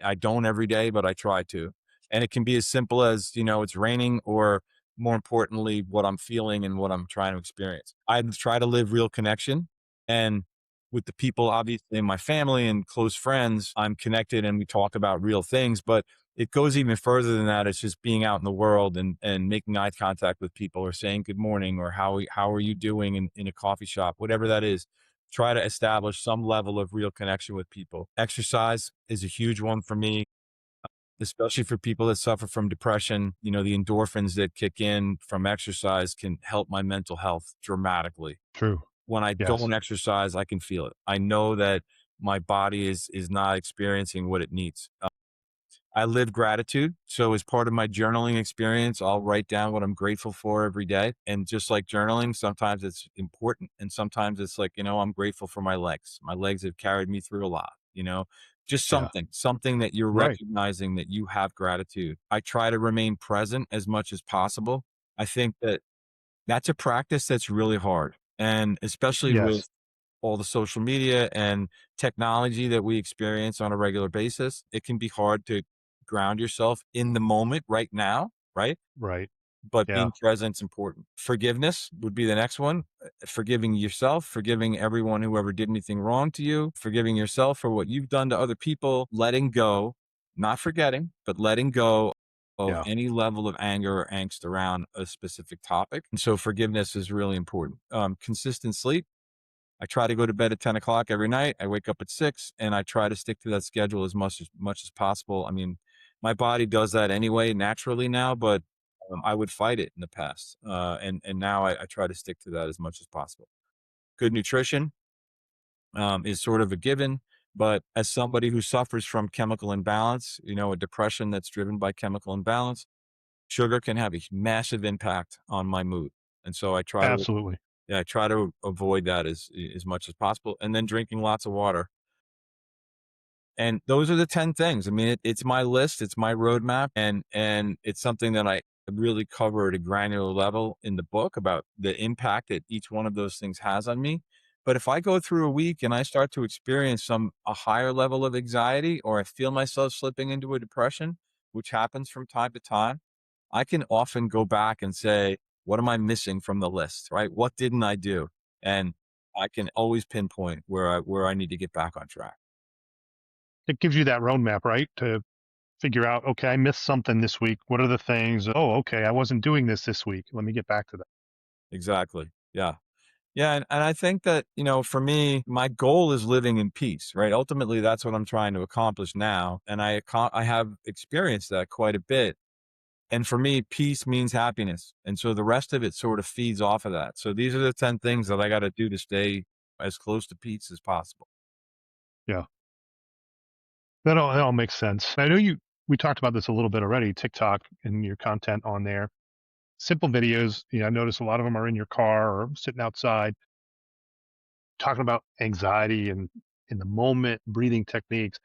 I don't every day, but I try to. And it can be as simple as, it's raining, or more importantly, what I'm feeling and what I'm trying to experience. I try to live real connection. And with the people, obviously, in my family and close friends, I'm connected and we talk about real things. But it goes even further than that. It's just being out in the world and making eye contact with people, or saying good morning, or how are you doing in a coffee shop, whatever that is. Try to establish some level of real connection with people. Exercise is a huge one for me, especially for people that suffer from depression. The endorphins that kick in from exercise can help my mental health dramatically. True. When I Yes. don't exercise, I can feel it. I know that my body is not experiencing what it needs. I live gratitude. So, as part of my journaling experience, I'll write down what I'm grateful for every day. And just like journaling, sometimes it's important. And sometimes it's like, I'm grateful for my legs. My legs have carried me through a lot, just Yeah. something that you're Right. recognizing that you have gratitude. I try to remain present as much as possible. I think that that's a practice that's really hard. And especially Yes. with all the social media and technology that we experience on a regular basis, it can be hard to ground yourself in the moment right now, right? Right. But Yeah. being present is important. Forgiveness would be the next one. Forgiving yourself, forgiving everyone who ever did anything wrong to you, forgiving yourself for what you've done to other people, letting go, not forgetting, but letting go of Yeah. any level of anger or angst around a specific topic. And so forgiveness is really important. Consistent sleep. I try to go to bed at 10 o'clock every night. I wake up at 6, and I try to stick to that schedule as much as possible. I mean, my body does that anyway naturally now, but I would fight it in the past. And now I try to stick to that as much as possible. Good nutrition is sort of a given, but as somebody who suffers from chemical imbalance, a depression that's driven by chemical imbalance, sugar can have a massive impact on my mood. And so Absolutely. I try to avoid that as much as possible, and then drinking lots of water. And those are the 10 things. I mean, it's my list, it's my roadmap, and it's something that I really cover at a granular level in the book about the impact that each one of those things has on me. But if I go through a week and I start to experience a higher level of anxiety, or I feel myself slipping into a depression, which happens from time to time, I can often go back and say, what am I missing from the list, right? What didn't I do? And I can always pinpoint where I need to get back on track. It gives you that roadmap, right? To figure out, okay, I missed something this week. What are the things? Oh, okay, I wasn't doing this week. Let me get back to that. Exactly. Yeah. Yeah. And I think that, for me, my goal is living in peace, right? Ultimately, that's what I'm trying to accomplish now. And I have experienced that quite a bit. And for me, peace means happiness. And so the rest of it sort of feeds off of that. So these are the 10 things that I got to do to stay as close to peace as possible. Yeah. That all makes sense. I know we talked about this a little bit already, TikTok and your content on there. Simple videos, I notice a lot of them are in your car or sitting outside talking about anxiety and in the moment breathing techniques.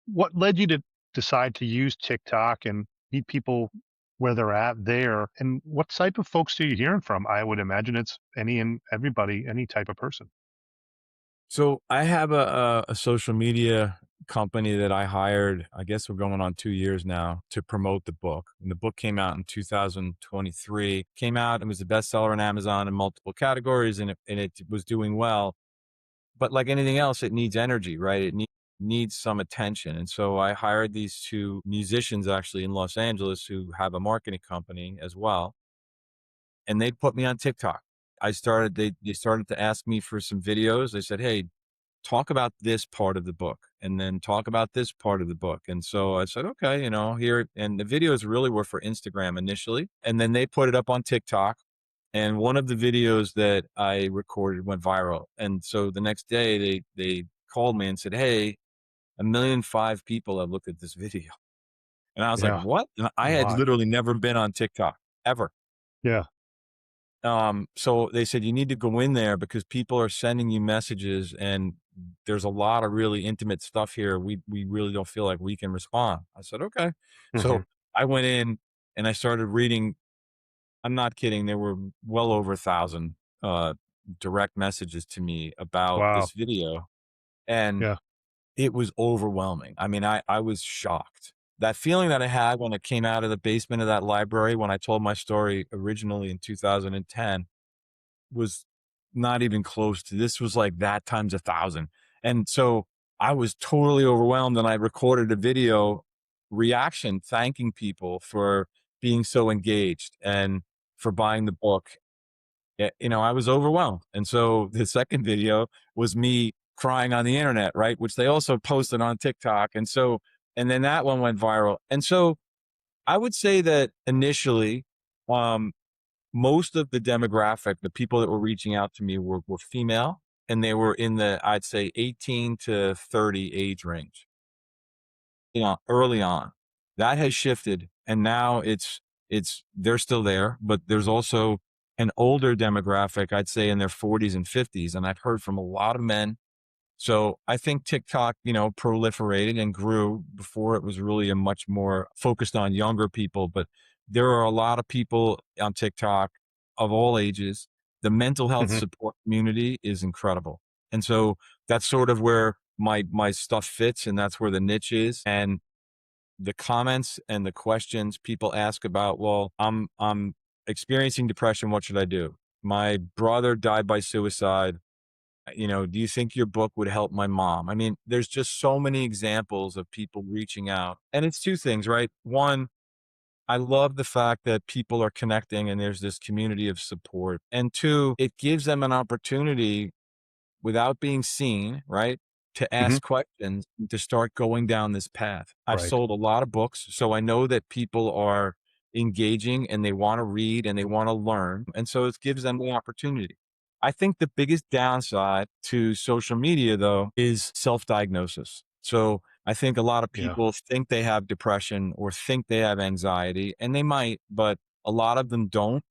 What led you to decide to use TikTok and meet people where they're at there? And what type of folks are you hearing from? I would imagine it's any and everybody, any type of person. So I have a social media company that I hired. I guess we're going on 2 years now to promote the book. And the book came out in 2023. Came out and was a bestseller on Amazon in multiple categories, and it was doing well. But like anything else, it needs energy, right? Needs some attention. And so I hired these two musicians actually in Los Angeles who have a marketing company as well, and they put me on TikTok. They started to ask me for some videos. They said, "Hey, talk about this part of the book, and then talk about this part of the book." And so I said, okay, here, and the videos really were for Instagram initially. And then they put it up on TikTok. And one of the videos that I recorded went viral. And so the next day they called me and said, hey, 1,000,005 people have looked at this video. And I was like, Yeah, what? And a I had lot. literally never been on TikTok ever. Yeah. So they said, you need to go in there because people are sending you messages, and there's a lot of really intimate stuff here. We really don't feel like we can respond. I said, okay. Hmm. So I went in and I started reading I'm not kidding. There were well over 1,000 uh, direct messages to me about Wow. this video, and Yeah. it was overwhelming. I mean, I was shocked. That feeling that I had when I came out of the basement of that library when I told my story originally in 2010 was not even close to this. Was like that times 1,000. And so I was totally overwhelmed, and I recorded a video reaction thanking people for being so engaged and for buying the book. I was overwhelmed. And so the second video was me crying on the internet, right? Which they also posted on TikTok. And then that one went viral. And so I would say that initially, um, most of the demographic, the people that were reaching out to me were female, and they were in the, I'd say, 18 to 30 age range, early on. That has shifted, and now they're still there, but there's also an older demographic, I'd say in their 40s and 50s, and I've heard from a lot of men. So I think TikTok, proliferated and grew before it was really a much more focused on younger people. But there are a lot of people on TikTok of all ages. The mental health Hmm. support community is incredible. And so that's sort of where my stuff fits, and that's where the niche is. And the comments and the questions people ask about, well, I'm experiencing depression, what should I do? My brother died by suicide. Do you think your book would help my mom? I mean, there's just so many examples of people reaching out. And it's two things, right? One, I love the fact that people are connecting and there's this community of support. And two, it gives them an opportunity without being seen, right? To Hmm. ask questions, and to start going down this path. I've Right. sold a lot of books, so I know that people are engaging and they want to read and they want to learn. And so it gives them the opportunity. I think the biggest downside to social media, though, is self diagnosis. So I think a lot of Yeah. people think they have depression or think they have anxiety, and they might, but a lot of them don't,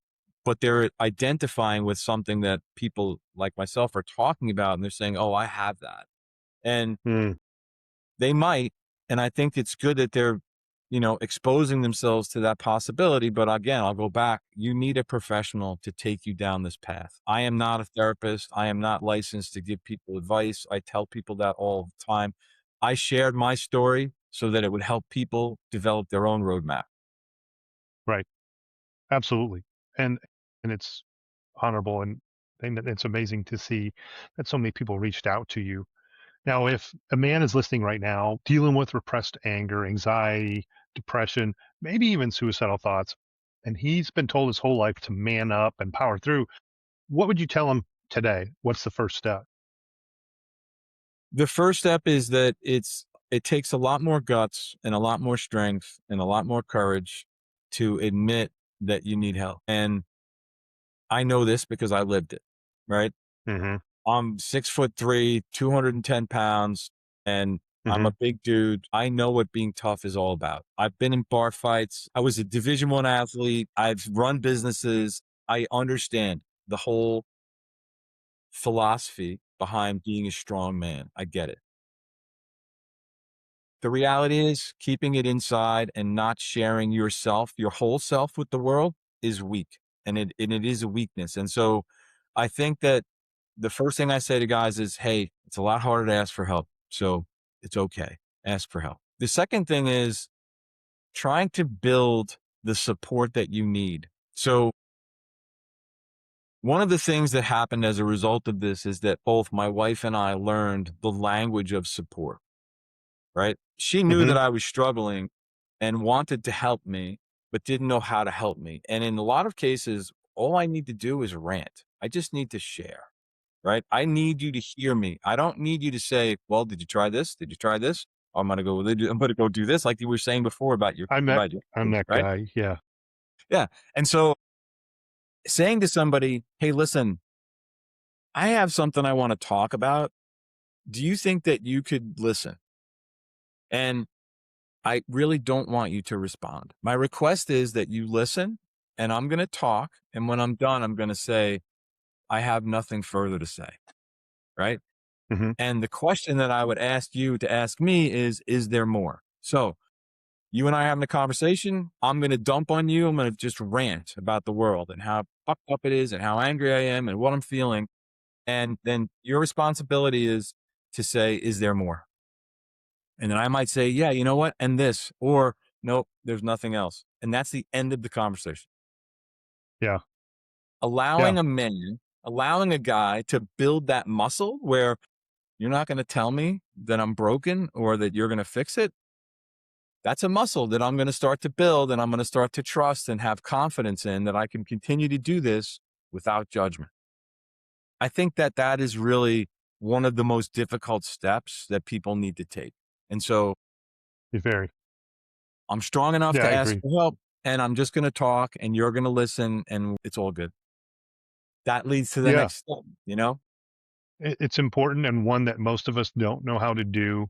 but they're identifying with something that people like myself are talking about, and they're saying, "Oh, I have that." And Mm. they might, and I think it's good that they're, exposing themselves to that possibility, but again, I'll go back. You need a professional to take you down this path. I am not a therapist. I am not licensed to give people advice. I tell people that all the time. I shared my story so that it would help people develop their own roadmap. Right. Absolutely. And it's honorable, and it's amazing to see that so many people reached out to you. Now, if a man is listening right now, dealing with repressed anger, anxiety, depression, maybe even suicidal thoughts, and he's been told his whole life to man up and power through, what would you tell him today? What's the first step? The first step is that it takes a lot more guts and a lot more strength and a lot more courage to admit that you need help. And I know this because I lived it, right? Hmm. I'm 6'3", 210 pounds, and I'm Hmm. a big dude. I know what being tough is all about. I've been in bar fights. I was a Division 1 athlete. I've run businesses. I understand the whole philosophy behind being a strong man. I get it. The reality is keeping it inside and not sharing yourself, your whole self with the world is weak, and it is a weakness. And so I think that the first thing I say to guys is, "Hey, it's a lot harder to ask for help. So it's okay. Ask for help." The second thing is trying to build the support that you need. So one of the things that happened as a result of this is that both my wife and I learned the language of support, right? She knew Hmm. that I was struggling and wanted to help me, but didn't know how to help me. And in a lot of cases, all I need to do is rant. I just need to share, right? I need you to hear me. I don't need you to say, "Well, did you try this? Did you try this? I'm going to go do this," like you were saying before about your, I'm that about your, I'm that right? guy. Yeah. Yeah. And so saying to somebody, "Hey, listen, I have something I want to talk about. Do you think that you could listen?" And I really don't want you to respond. My request is that you listen, and I'm going to talk. And when I'm done, I'm going to say, "I have nothing further to say." Right. Hmm. And the question that I would ask you to ask me is there more? So You and I having a conversation, I'm going to dump on you. I'm going to just rant about the world and how fucked up it is and how angry I am and what I'm feeling. And then your responsibility is to say, is there more? And then I might say, yeah, you know what? And this, or nope, there's nothing else. And that's the end of the conversation. Yeah. Yeah. Allowing a man, allowing a guy to build that muscle where you're not going to tell me that I'm broken or that you're going to fix it. That's a muscle that I'm going to start to build and I'm going to start to trust and have confidence in that I can continue to do this without judgment. I think that that is really one of the most difficult steps that people need to take. And so Very. I'm strong enough Yeah, to I ask agree. for help and I'm just going to talk and you're going to listen and it's all good. That leads to the Yeah. next step, you know? It's important and one that most of us don't know how to do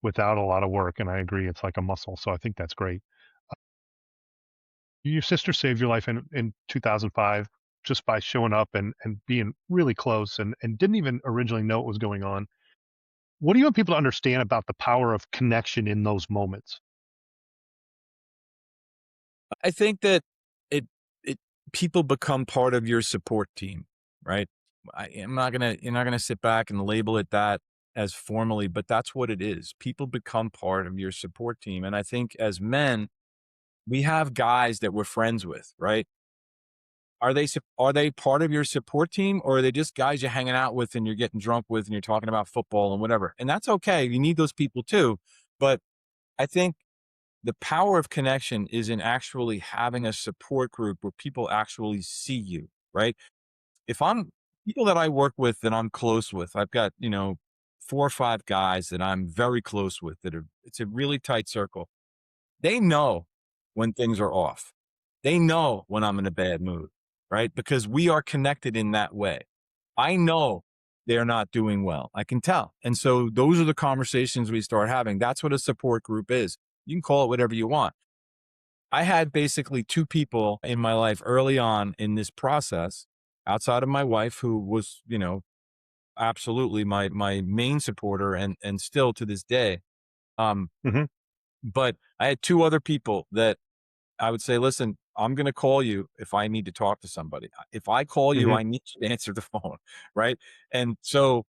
without a lot of work. And I agree, it's like a muscle. So I think that's great. Your sister saved your life in 2005 just by showing up and being really close and didn't even originally know what was going on. What do you want people to understand about the power of connection in those moments? I think that it it people become part of your support team, right? I'm not gonna you're not gonna sit back and label it that as formally, but that's what it is. People become part of your support team, and I think as men, we have guys that we're friends with, right? Are they part of your support team, or are they just guys you're hanging out with and you're getting drunk with and you're talking about football and whatever? And that's okay. You need those people too, but I think the power of connection is in actually having a support group where people actually see you, right? If I'm people that I work with that I'm close with, I've got, 4 or 5 guys that I'm very close with that are, it's a really tight circle. They know when things are off. They know when I'm in a bad mood, right? Because we are connected in that way. I know they're not doing well. I can tell. And so those are the conversations we start having. That's what a support group is. You can call it whatever you want. I had basically 2 people in my life early on in this process outside of my wife who was, absolutely my main supporter and still to this day. Um, Hmm. but I had 2 other people that I would say, "Listen, I'm gonna call you if I need to talk to somebody. If I call you, Hmm. I need you to answer the phone," right? And so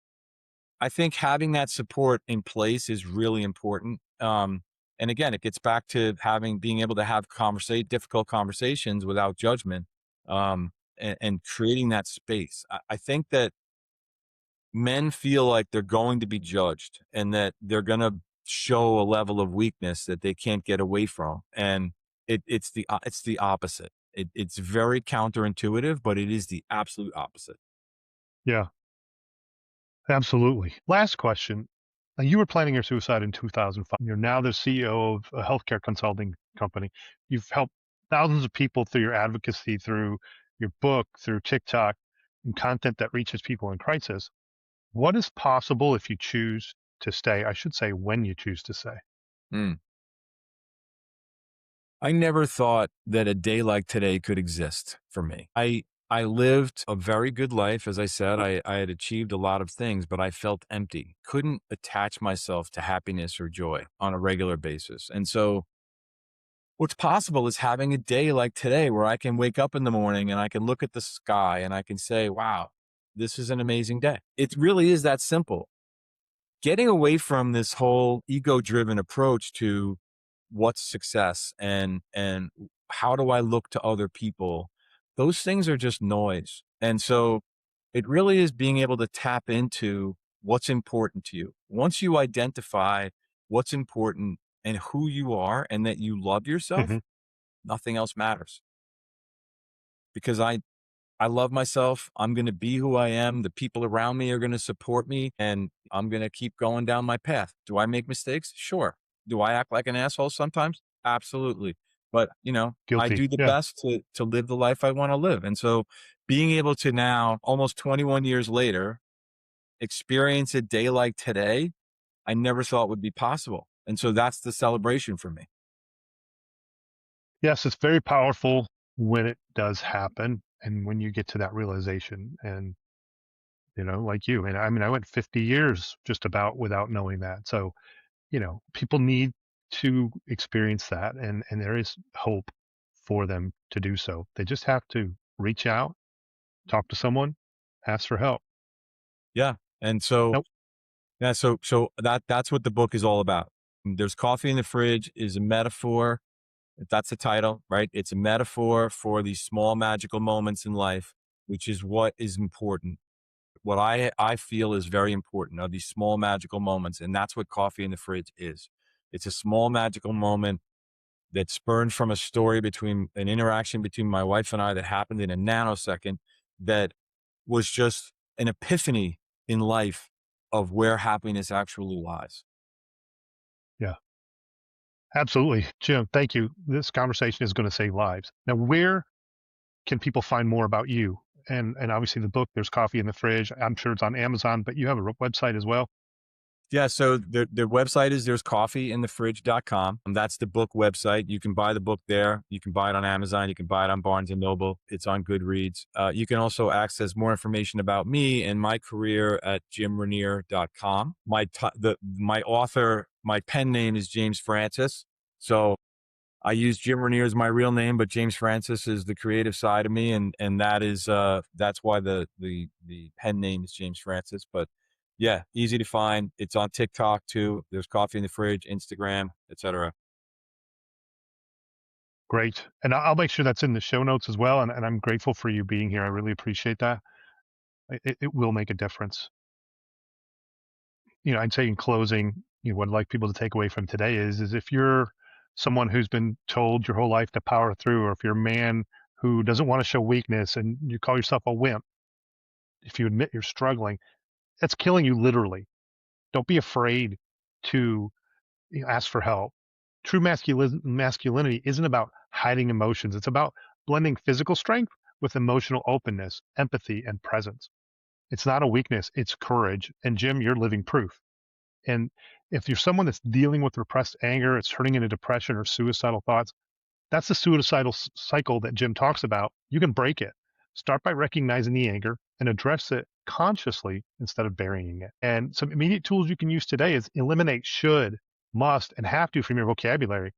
I think having that support in place is really important. And again, it gets back to being able to have difficult conversations without judgment, and creating that space. I think that men feel like they're going to be judged and that they're going to show a level of weakness that they can't get away from. And it's the opposite. It's very counterintuitive, but it is the absolute opposite. Yeah, absolutely. Last question. You were planning your suicide in 2005. You're now the CEO of a healthcare consulting company. You've helped thousands of people through your advocacy, through your book, through TikTok, and content that reaches people in crisis. What is possible if you choose to stay? I should say, when you choose to stay. Mm. I never thought that a day like today could exist for me. I lived a very good life. As I said, I had achieved a lot of things, but I felt empty, couldn't attach myself to happiness or joy on a regular basis. And so what's possible is having a day like today where I can wake up in the morning and I can look at the sky and I can say, wow, this is an amazing day. It really is that simple. Getting away from this whole ego driven approach to what's success and how do I look to other people, those things are just noise. And so it really is being able to tap into what's important to you. Once you identify what's important and who you are and that you love yourself, Hmm. nothing else matters. Because I love myself. I'm going to be who I am. The people around me are going to support me and I'm going to keep going down my path. Do I make mistakes? Sure. Do I act like an asshole sometimes? Absolutely. But, I Guilty. do the Yeah. best to live the life I want to live. And so being able to now, almost 21 years later, experience a day like today, I never thought would be possible. And so that's the celebration for me. Yes, it's very powerful when it does happen and when you get to that realization. And, like you. And I mean, I went 50 years just about without knowing that. So, people need to experience that, and there is hope for them to do so. They just have to reach out, talk to someone, ask for help. Yeah. And so, Nope. yeah, that's what the book is all about. There's coffee in the fridge is a metaphor. That's the title, right? It's a metaphor for these small magical moments in life, which is what is important. What I feel is very important are these small magical moments. And that's what coffee in the fridge is. It's a small magical moment that spurned from a story between an interaction between my wife and I that happened in a nanosecond that was just an epiphany in life of where happiness actually lies. Yeah, absolutely. Jim, thank you. This conversation is going to save lives. Now, where can people find more about you? And obviously the book, there's coffee in the fridge. I'm sure it's on Amazon, but you have a website as well. Yeah, so the website is there's coffeeinthefridge.com. That's the book website. You can buy the book there. You can buy it on Amazon. You can buy it on Barnes and Noble. It's on Goodreads. You can also access more information about me and my career at jimrinere.com. My author, my pen name is James Francis. So I use Jim Rinere as my real name, but James Francis is the creative side of me, and that's why the pen name is James Francis. But yeah, easy to find. It's on TikTok too. There's coffee in the fridge, Instagram, etc. Great. And I'll make sure that's in the show notes as well. And I'm grateful for you being here. I really appreciate that. It will make a difference. I'd say in closing, what I'd like people to take away from today is if you're someone who's been told your whole life to power through, or if you're a man who doesn't want to show weakness and you call yourself a wimp, if you admit you're struggling, that's killing you literally. Don't be afraid to ask for help. True masculinity isn't about hiding emotions. It's about blending physical strength with emotional openness, empathy, and presence. It's not a weakness, it's courage. And Jim, you're living proof. And if you're someone that's dealing with repressed anger, it's turning into depression or suicidal thoughts, that's the suicidal cycle that Jim talks about. You can break it. Start by recognizing the anger and address it consciously instead of burying it. And some immediate tools you can use today is eliminate should, must, and have to from your vocabulary.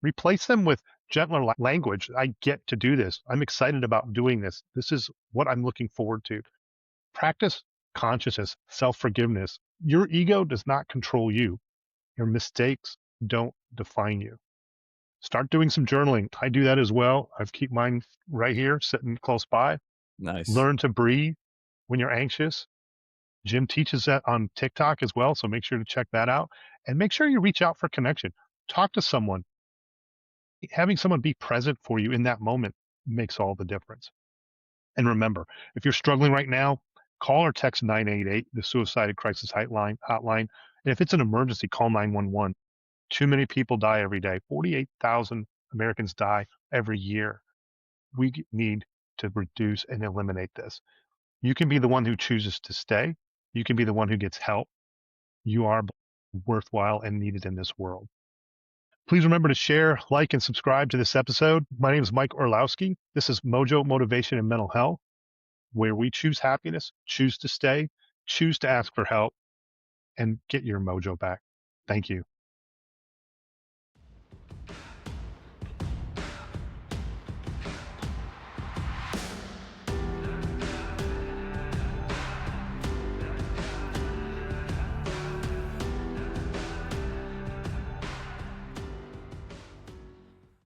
Replace them with gentler language. I get to do this. I'm excited about doing this. This is what I'm looking forward to. Practice consciousness, self forgiveness. Your ego does not control you. Your mistakes don't define you. Start doing some journaling. I do that as well. I keep mine right here, sitting close by. Nice. Learn to breathe when you're anxious. Jim teaches that on TikTok as well, so make sure to check that out. And make sure you reach out for connection. Talk to someone. Having someone be present for you in that moment makes all the difference. And remember, if you're struggling right now, call or text 988, the Suicide Crisis Hotline. And if it's an emergency, call 911. Too many people die every day. 48,000 Americans die every year. We need to reduce and eliminate this. You can be the one who chooses to stay. You can be the one who gets help. You are worthwhile and needed in this world. Please remember to share, like, and subscribe to this episode. My name is Mike Orlowski. This is Mojo Motivation and Mental Health, where we choose happiness, choose to stay, choose to ask for help, and get your mojo back. Thank you.